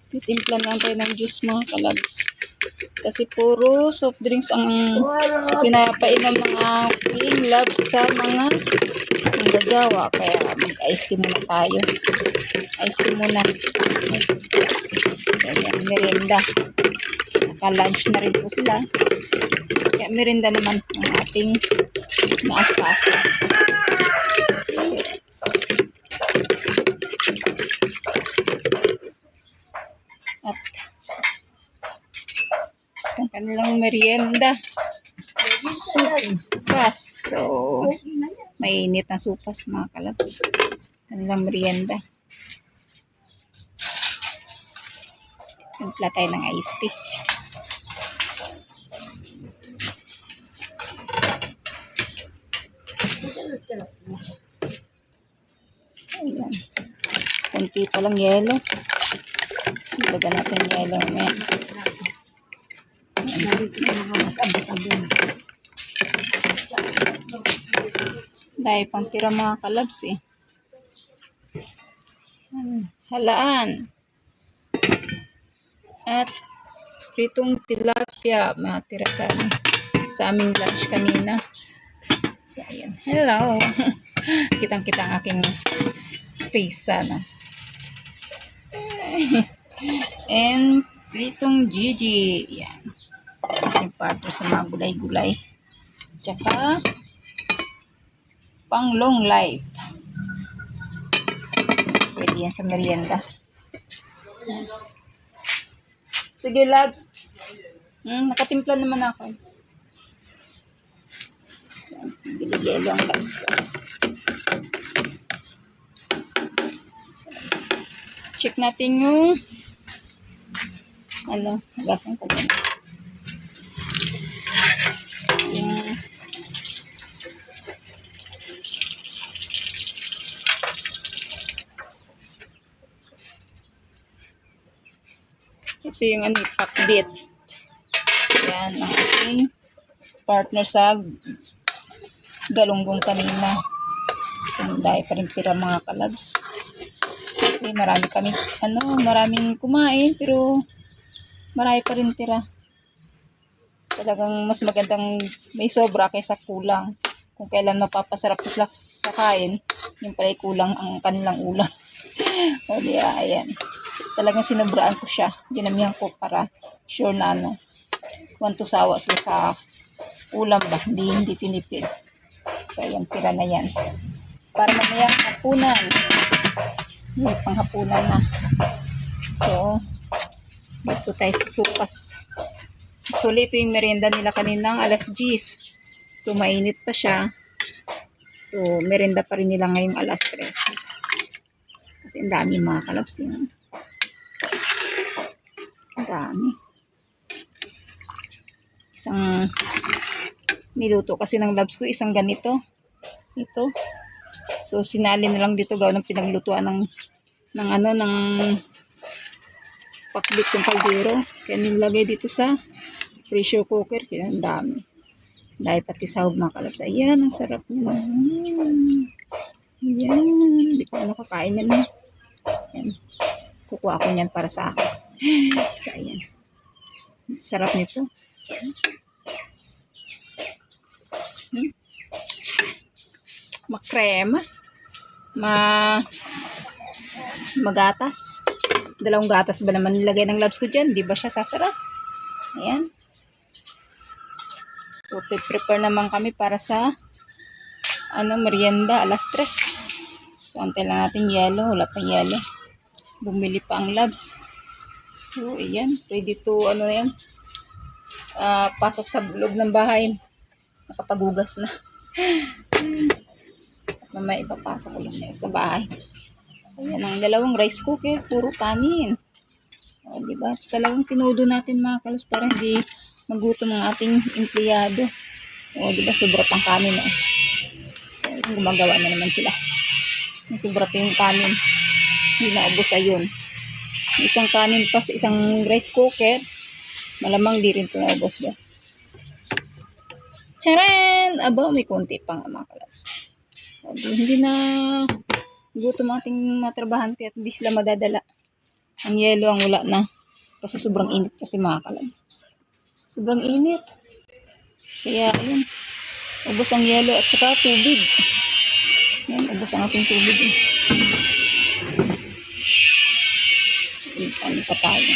Titimplan lang tayo ng juice mga kalabs. Kasi puro soft drinks ang pinapainom ng aking labs sa mga manggagawa. Kaya mag-ice tea muna tayo. Ice tea muna. So, yan, merienda. Naka-lunch na rin po sila. Kaya merienda naman ang ating naaspaso. So, at ang kanilang merienda. Supas. So, mainit na supas mga kalabs. Kanilang merienda. Timpla tayo ng iced tea. So, yan. Kunti pa lang yelo. Ilagyan natin yelo. Dahil pang tira mga kalabs eh. Halaan. At pritong tilapia. Matira sa aming lunch kanina. So, ayan. Hello. Kitang-kita ang aking face sana. And pritong Gigi. Yan. Aking partner sa mga gulay-gulay. Tsaka pang long life. Pwede yan sa merienda. Sige, labs. Nakatimpla naman ako. So, biligelo ang labs ko. So, check natin yung gasan ko din. Ito yung pakbit. Yan, ang aking partner sa galunggong kanina. So, dahil pa rin tira mga kalabs. Kasi maraming kumain, pero marami pa rin tira. Talagang mas magandang may sobra kaysa kulang. Kung kailan mapapasarap sila sa kain, yung pala kulang ang kanilang ulam. O diya, ayan. Talagang sinobraan ko siya. Ginamihan ko para sure na want to sawa sila sa ulam ba. Hindi tinipid. So, ayan, tira na yan. Para mamaya hapunan. May panghapunan na. So, dito tayo sa supas. So, ito yung merienda nila kaninang alas 10. So, mainit pa siya. So, merienda pa rin nila ngayong alas 3. Kasi ang dami mga kalabs yun. Ang dami. Isang niluto kasi ng labs ko, isang ganito. Ito. So, sinali na lang dito gawin ng pinaglutuan ng pakbit yung kaldero. Kaya nilagay dito sa pressure cooker. Kaya ang dami. Dahil pati sahog mga kalabs. Ayan, ang sarap nila. Ayan. Hindi ko nakakain yan. Ayan. Kukuha ko niyan para sa akin. So, ayan. Sarap nito. Makrema. Magatas. 2 gatas ba naman nilagay ng labs ko dyan? Di ba siya sasarap? Ayan. So, prepare naman kami para sa merienda alas 3. So, antay lang natin yelo. Wala pa yelo. Bumili pa ang labs. So, ayan. Ready to, yan. Pasok sa loob ng bahay. Nakapagugas na. Mamaya ipapasok ko lang sa bahay. So, yan ang 2 rice cooker. Puro kanin. O, diba? Talagang tinudo natin mga kalos para hindi magutom ang ating empleyado. O, diba? Sobra pang kanin. So, gumagawa na naman sila. Sobra pa yung kanin. Hindi naubos ayun. Isang kanin pa sa isang rice cooker. Malamang di rin ito naubos ba? Charan! Aba, may konti pang mga kalos. Hindi na gutom ating matrabahante at hindi sila madadala. Ang yelo ang wala na. Kasi sobrang init kasi mga kalabs. Sobrang init. Kaya yun. Ubos ang yelo at saka tubig. Yan, ubos ang ating tubig. Ano pa tayo?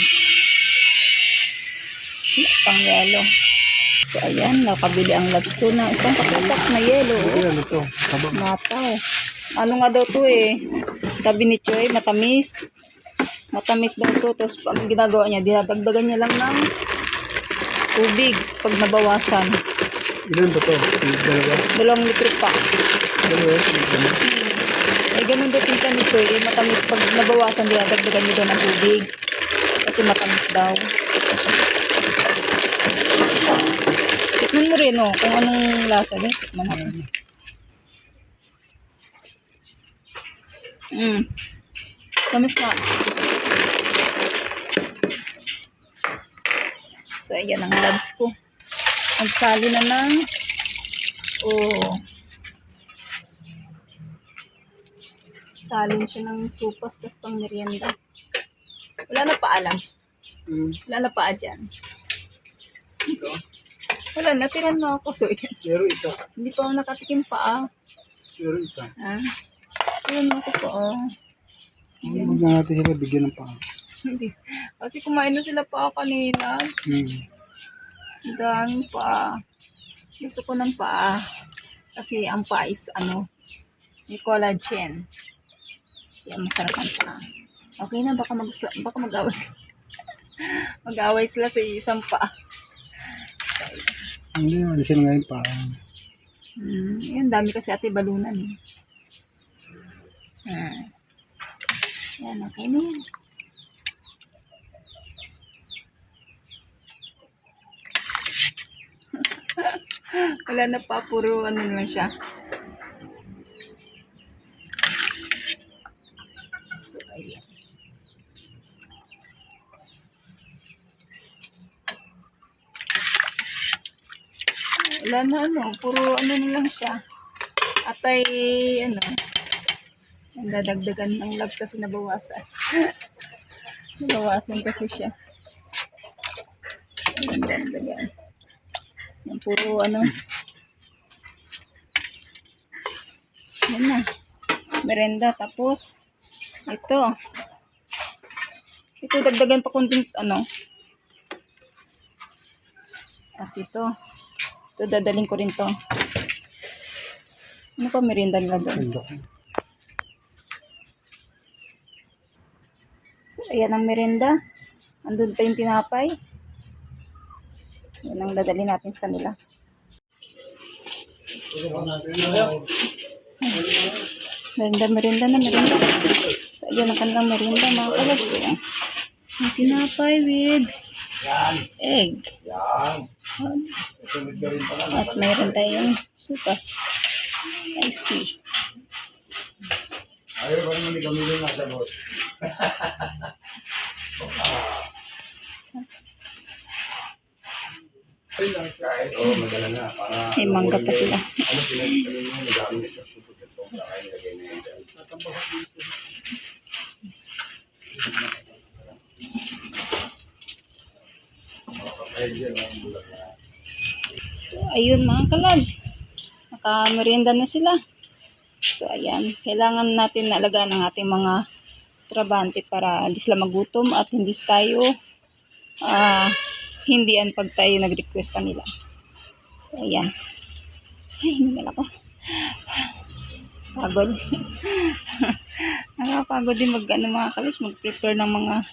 Pang yelo. So ayan, nakabili ang labs ko na isang pakitak na yelo. Ano to? Mataw. Ano nga daw to eh. Sabi ni Choy, matamis. Matamis daw to. Tapos pag ginagawa niya, dinadagdagan niya lang ng tubig pag nabawasan. Ilan ba to? Dalawa? 2 litro pa. Dalawa? Eh, ganun daw tinta ni Choy. Eh, matamis pag nabawasan, dinadagdagan niya daw ng tubig. Kasi matamis daw. Tikman mo rin, oh, kung anong lasa. Tikman natin. Tamis nga. So, ayan ang labs ko. Nagsali na ng salin siya ng supas tas pang merienda. Wala na pa alams. Wala na pa dyan. Ito? Wala, natiran na ako. So, ayan. Pero isa. Hindi pa ako nakatikim pa. Pero isa. Ayun ako pa. Huwag na natin sila bigyan ng paa. Hindi. Kasi kumain na sila pa kanina. Dami pa. Gusto ko ng paa. Kasi ang paa is may collagen. Kaya masarap ang paa. Okay na, baka mag-away sila. Mag-away sila sa isang paa. Hindi, alisin nga yung paa. Yan, dami kasi ate balunan. Yan, okay na yan. Wala na pa, puro lang siya. So, ayan. Wala na puro na lang siya. Atay, dadagdagan ng labs kasi nabawasan. Nabawasan kasi siya. Dadagdagan. Yan, puro yan na. Merenda, tapos ito dagdagan pa kunting at ito dadaling ko rin to. Ano pa merienda nila doon? So ayan ang merienda. Andun pa yung tinapay. Yan ang dadali natin sa kanila. Merienda na. So, ayan ang kanilang merienda, mga kalabs. Yung tinapay with egg. At mayroon tayong supas. Iced tea. Ayaw ba naman ikaw nila nga sagot? May mangga pa sila. So, ayun mga kalabs. Naka-merienda na sila. So, ayan. Kailangan natin naalagaan ang ating mga trabante para hindi sila magutom at hindi tayo hindian pag tayo nag-request kanila. So, ayan. Ay, hindi ako. Pagod. Nakapagod din mga kalis, mag-prepare ng mga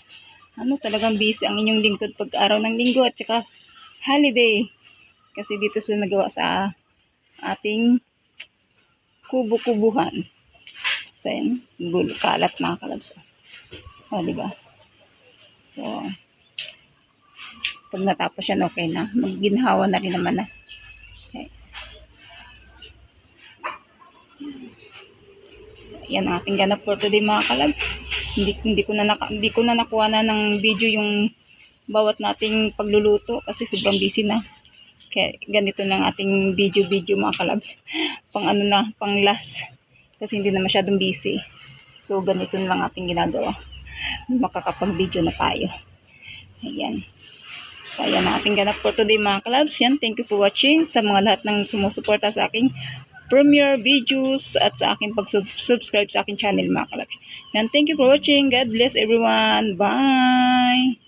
talagang busy ang inyong lingkod pag araw ng linggo at saka holiday. Kasi dito sila nagawa sa ating kubo-kubuhan. So, ayan. Gulo, kalat mga kalabs. O, diba? So, pag natapos yan, okay na. Magginhawa na rin naman na. Okay. So, yan ang ating ganap for today mga kalabs. Hindi ko na nakuha na ng video yung bawat nating pagluluto kasi sobrang busy na. Kaya ganito lang ating video mga kalabs. Pang last. Kasi hindi na masyadong busy. So, ganito na lang ating ginagawa. makakapag-video na tayo. Ayan. So, ayan ang ating ganap for today mga kalabs. Yan, thank you for watching. Sa mga lahat ng sumusuporta sa aking premiere videos at sa aking pag-subscribe sa aking channel mga kalabs. Yan, thank you for watching. God bless everyone. Bye!